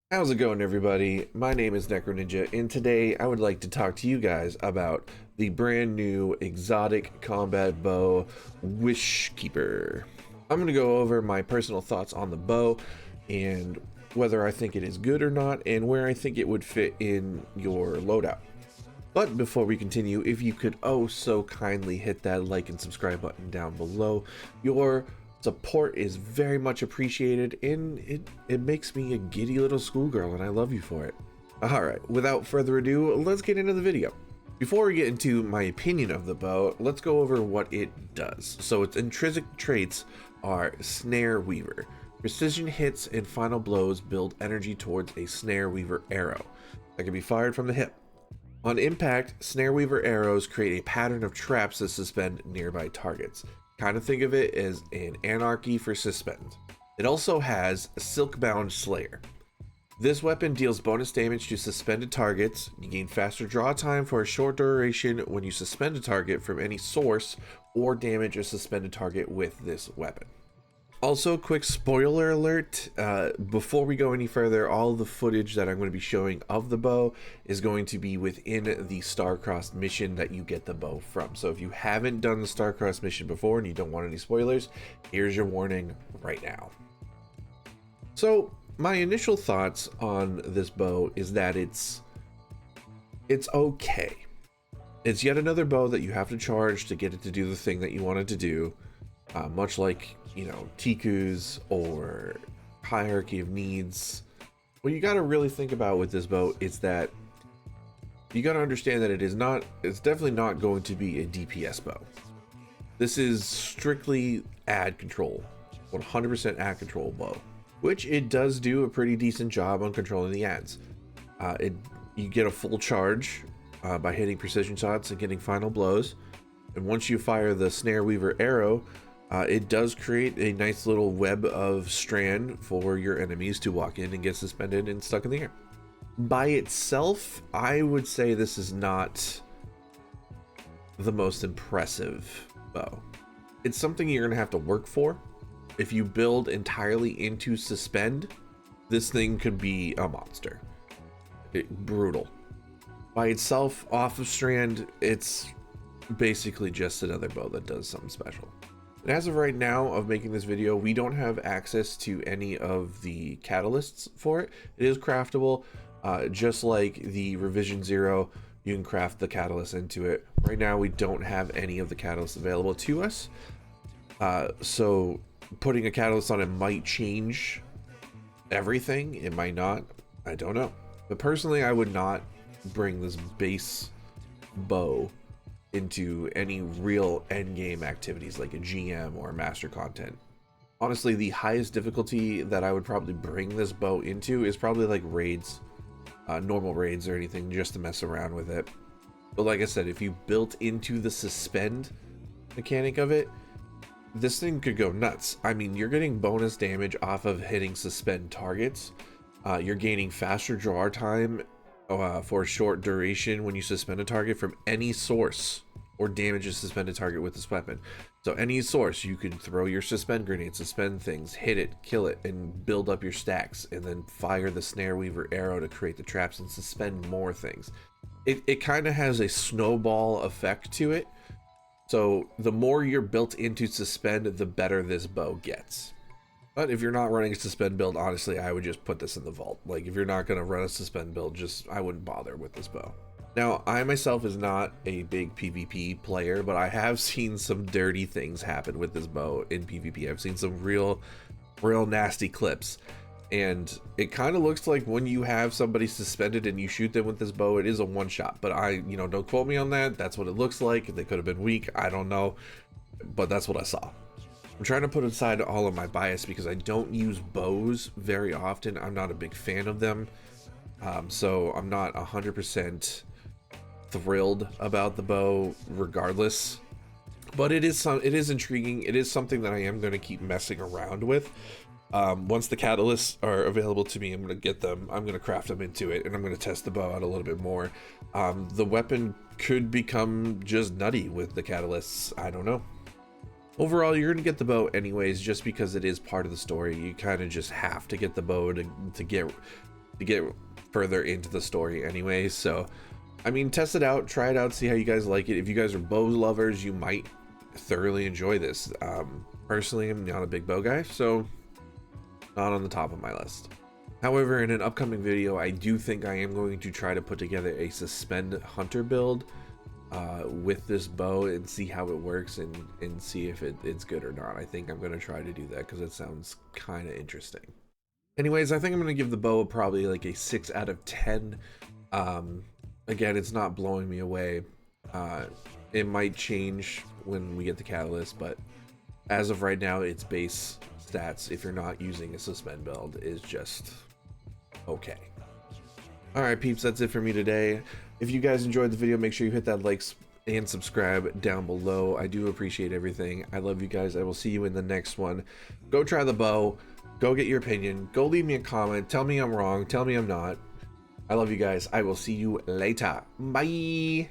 How's it going, everybody? My name is Necro Ninja, and today I would like to talk to you guys about the brand new exotic combat bow, Wishkeeper. I'm going to go over my personal thoughts on the bow and whether I think it is good or not, and where I think it would fit in your loadout. But before we continue, if you could oh so kindly hit that like and subscribe button down below, your support is very much appreciated, and it makes me a giddy little schoolgirl, and I love you for it. Alright, without further ado, let's get into the video. Before we get into my opinion of the bow, let's go over what it does. So its intrinsic traits are Snare Weaver. Precision hits and final blows build energy towards a Snare Weaver arrow that can be fired from the hip. On impact, Snare Weaver arrows create a pattern of traps that suspend nearby targets. Kind of think of it as an anarchy for suspend. It also has a Silkbound Slayer. This weapon deals bonus damage to suspended targets. You gain faster draw time for a short duration when you suspend a target from any source or damage a suspended target with this weapon. Also, quick spoiler alert, before we go any further, all the footage that I'm going to be showing of the bow is going to be within the Star-Crossed mission that you get the bow from. So if you haven't done the Star-Crossed mission before and you don't want any spoilers, here's your warning right now. So my initial thoughts on this bow is that it's okay. It's yet another bow that you have to charge to get it to do the thing that you want it to do, much like, you know, Tiku's or Hierarchy of Needs. What you got to really think about with this bow is that you got to understand that it's definitely not going to be a DPS bow. This is strictly ad control, 100% ad control bow, which it does do a pretty decent job on controlling the ads. You get a full charge by hitting precision shots and getting final blows, and once you fire the Snare Weaver arrow, it does create a nice little web of strand for your enemies to walk in and get suspended and stuck in the air. By itself, I would say this is not the most impressive bow. It's something you're going to have to work for. If you build entirely into suspend, this thing could be a monster. Brutal. By itself, off of strand, it's basically just another bow that does something special. And as of right now of making this video, we don't have access to any of the catalysts for it. It is craftable, just like the Revision Zero, you can craft the catalyst into it. Right now we don't have any of the catalysts available to us, so putting a catalyst on it might change everything. It might not, I don't know. But personally, I would not bring this base bow into any real end game activities like a GM or master content. Honestly, the highest difficulty that I would probably bring this bow into is probably like raids, normal raids or anything, just to mess around with it. But like I said, if you built into the suspend mechanic of it, this thing could go nuts. I mean, you're getting bonus damage off of hitting suspend targets. You're gaining faster draw time for a short duration when you suspend a target from any source or damage a suspended target with this weapon. So any source, you can throw your suspend grenade, suspend things, hit it, kill it, and build up your stacks, and then fire the Snare Weaver arrow to create the traps and suspend more things. It kind of has a snowball effect to it. So the more you're built into suspend, the better this bow gets. But if you're not running a suspend build, honestly, I would just put this in the vault. Like, if you're not going to run a suspend build, I wouldn't bother with this bow. Now, I myself is not a big PvP player, but I have seen some dirty things happen with this bow in PvP. I've seen some real nasty clips. And it kind of looks like when you have somebody suspended and you shoot them with this bow, it is a one-shot. But don't quote me on that. That's what it looks like. They could have been weak. I don't know. But that's what I saw. I'm trying to put aside all of my bias because I don't use bows very often. I'm not a big fan of them. So I'm not 100% thrilled about the bow regardless. But it is intriguing. It is something that I am going to keep messing around with. Once the catalysts are available to me, I'm going to get them. I'm going to craft them into it, and I'm going to test the bow out a little bit more. The weapon could become just nutty with the catalysts. I don't know. Overall, you're going to get the bow anyways, just because it is part of the story. You kind of just have to get the bow to get to get further into the story anyway. So I mean, test it out, try it out, see how you guys like it. If you guys are bow lovers, you might thoroughly enjoy this. Personally, I'm not a big bow guy, so not on the top of my list. However, in an upcoming video, I do think I am going to try to put together a suspend hunter build with this bow and see how it works and see if it's good or not. I think I'm going to try to do that because it sounds kind of interesting. Anyways, I think I'm going to give the bow probably like a 6 out of 10. Again, it's not blowing me away. It might change when we get the catalyst, but as of right now, its base stats, if you're not using a suspend build, is just okay. Alright peeps, that's it for me today. If you guys enjoyed the video, make sure you hit that like and subscribe down below. I do appreciate everything. I love you guys. I will see you in the next one. Go try the bow. Go get your opinion. Go leave me a comment. Tell me I'm wrong. Tell me I'm not. I love you guys. I will see you later. Bye.